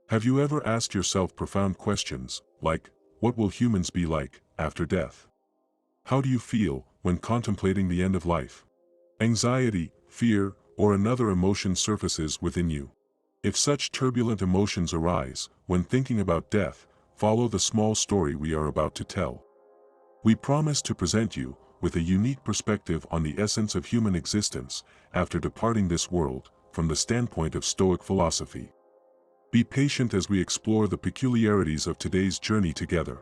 Have you ever asked yourself profound questions, like, what will humans be like after death? How do you feel when contemplating the end of life? Anxiety, fear, or another emotion surfaces within you. If such turbulent emotions arise when thinking about death, follow the small story we are about to tell. We promise to present you with a unique perspective on the essence of human existence after departing this world, from the standpoint of Stoic philosophy. Be patient as we explore the peculiarities of today's journey together.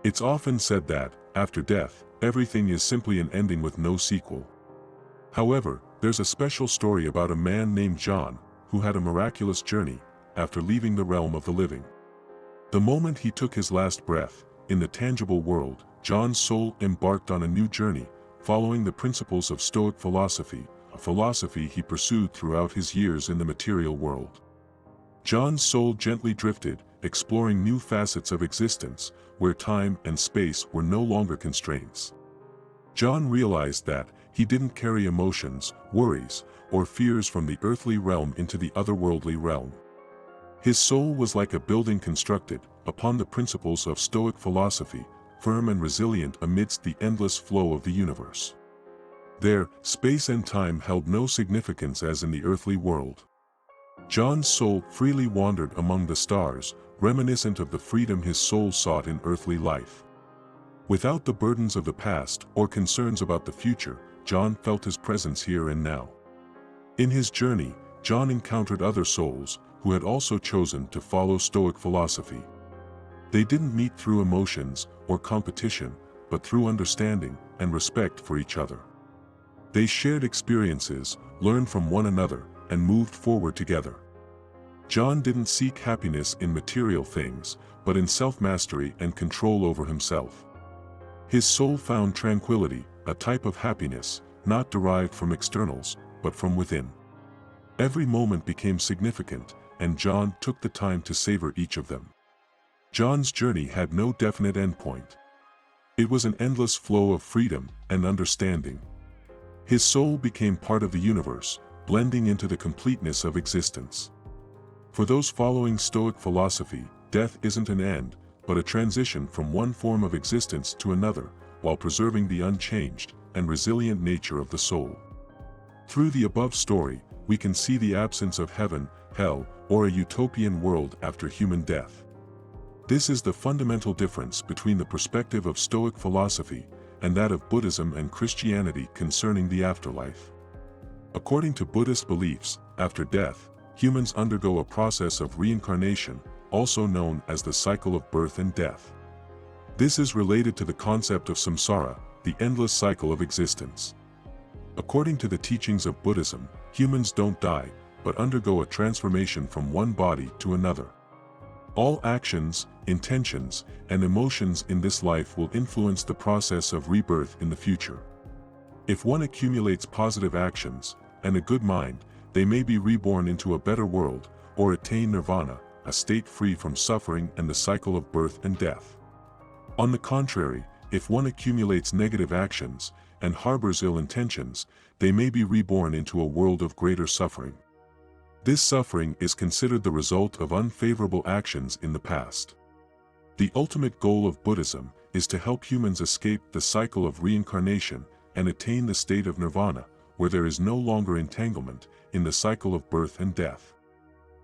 It's often said that, after death, everything is simply an ending with no sequel. However, there's a special story about a man named John, who had a miraculous journey after leaving the realm of the living. The moment he took his last breath, in the tangible world, John's soul embarked on a new journey, following the principles of Stoic philosophy, a philosophy he pursued throughout his years in the material world. John's soul gently drifted, exploring new facets of existence, where time and space were no longer constraints. John realized that he didn't carry emotions, worries, or fears from the earthly realm into the otherworldly realm. His soul was like a building constructed upon the principles of Stoic philosophy, firm and resilient amidst the endless flow of the universe. There, space and time held no significance as in the earthly world. John's soul freely wandered among the stars, reminiscent of the freedom his soul sought in earthly life. Without the burdens of the past or concerns about the future, John felt his presence here and now. In his journey, John encountered other souls who had also chosen to follow Stoic philosophy. They didn't meet through emotions or competition, but through understanding and respect for each other. They shared experiences, learned from one another, and moved forward together. John didn't seek happiness in material things, but in self-mastery and control over himself. His soul found tranquility, a type of happiness, not derived from externals, but from within. Every moment became significant, and John took the time to savor each of them. John's journey had no definite endpoint. It was an endless flow of freedom and understanding. His soul became part of the universe, blending into the completeness of existence. For those following Stoic philosophy, death isn't an end, but a transition from one form of existence to another, while preserving the unchanged and resilient nature of the soul. Through the above story, we can see the absence of heaven, hell, or a utopian world after human death. This is the fundamental difference between the perspective of Stoic philosophy and that of Buddhism and Christianity concerning the afterlife. According to Buddhist beliefs, after death, humans undergo a process of reincarnation, also known as the cycle of birth and death. This is related to the concept of samsara, the endless cycle of existence. According to the teachings of Buddhism, humans don't die, but undergo a transformation from one body to another. All actions, intentions, and emotions in this life will influence the process of rebirth in the future. If one accumulates positive actions and a good mind, they may be reborn into a better world, or attain nirvana, a state free from suffering and the cycle of birth and death. On the contrary, if one accumulates negative actions and harbors ill intentions, they may be reborn into a world of greater suffering. This suffering is considered the result of unfavorable actions in the past. The ultimate goal of Buddhism is to help humans escape the cycle of reincarnation and attain the state of nirvana, where there is no longer entanglement in the cycle of birth and death.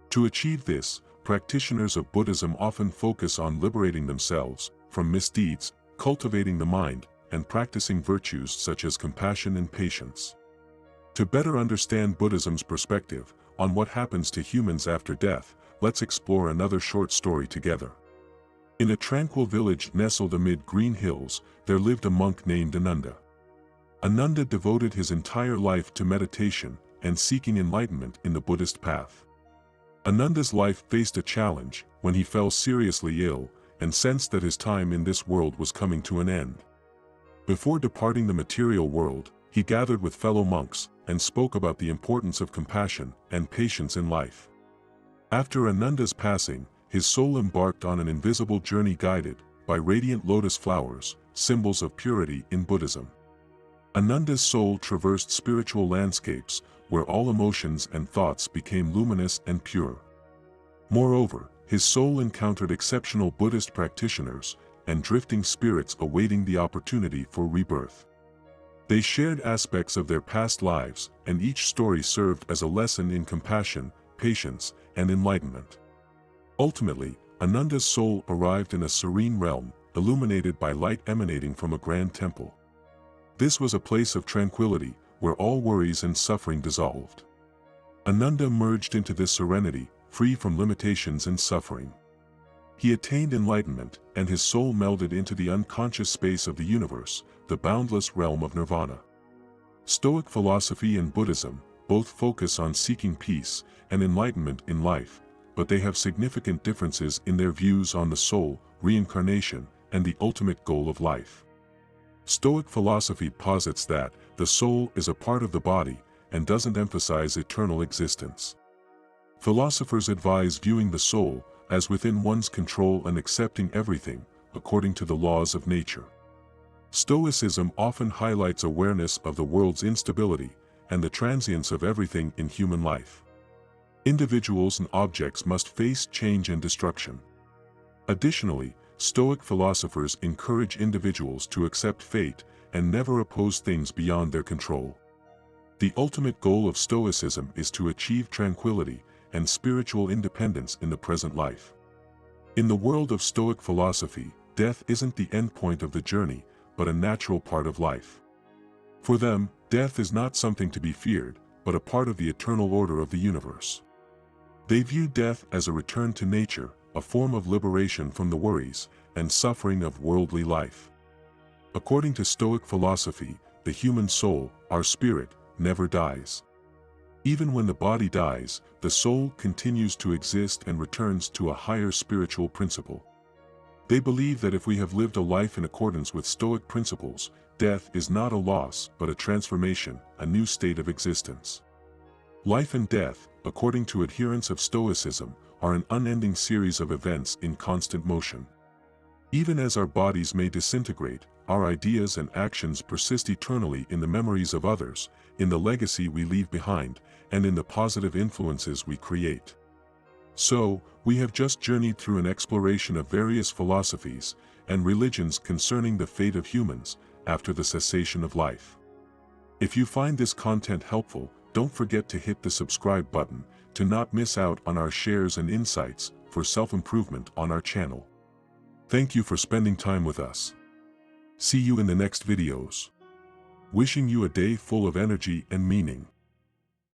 To achieve this, practitioners of Buddhism often focus on liberating themselves from misdeeds, cultivating the mind, and practicing virtues such as compassion and patience. To better understand Buddhism's perspective on what happens to humans after death, let's explore another short story together. In a tranquil village nestled amid green hills, there lived a monk named Ananda. Ananda devoted his entire life to meditation and seeking enlightenment in the Buddhist path. Ananda's life faced a challenge when he fell seriously ill and sensed that his time in this world was coming to an end. Before departing the material world, he gathered with fellow monks and spoke about the importance of compassion and patience in life. After Ananda's passing, his soul embarked on an invisible journey guided by radiant lotus flowers, symbols of purity in Buddhism. Ananda's soul traversed spiritual landscapes where all emotions and thoughts became luminous and pure. Moreover, his soul encountered exceptional Buddhist practitioners and drifting spirits awaiting the opportunity for rebirth. They shared aspects of their past lives, and each story served as a lesson in compassion, patience, and enlightenment. Ultimately, Ananda's soul arrived in a serene realm, illuminated by light emanating from a grand temple. This was a place of tranquility, where all worries and suffering dissolved. Ananda merged into this serenity, free from limitations and suffering. He attained enlightenment, and his soul melded into the unconscious space of the universe, the boundless realm of nirvana. Stoic philosophy and Buddhism both focus on seeking peace and enlightenment in life, but they have significant differences in their views on the soul, reincarnation, and the ultimate goal of life. Stoic philosophy posits that the soul is a part of the body and doesn't emphasize eternal existence. Philosophers advise viewing the soul as within one's control and accepting everything according to the laws of nature. Stoicism often highlights awareness of the world's instability and the transience of everything in human life. Individuals and objects must face change and destruction. Additionally, Stoic philosophers encourage individuals to accept fate and never oppose things beyond their control. The ultimate goal of Stoicism is to achieve tranquility and spiritual independence in the present life. In the world of Stoic philosophy, death isn't the end point of the journey, but a natural part of life. For them, death is not something to be feared, but a part of the eternal order of the universe. They view death as a return to nature, a form of liberation from the worries and suffering of worldly life. According to Stoic philosophy, the human soul, our spirit, never dies. Even when the body dies, the soul continues to exist and returns to a higher spiritual principle. They believe that if we have lived a life in accordance with Stoic principles, death is not a loss but a transformation, a new state of existence. Life and death, according to adherents of Stoicism, are an unending series of events in constant motion. Even as our bodies may disintegrate, our ideas and actions persist eternally in the memories of others, in the legacy we leave behind, and in the positive influences we create. So, we have just journeyed through an exploration of various philosophies and religions concerning the fate of humans after the cessation of life. If you find this content helpful, don't forget to hit the subscribe button to not miss out on our shares and insights for self-improvement on our channel. Thank you for spending time with us. See you in the next videos. Wishing you a day full of energy and meaning.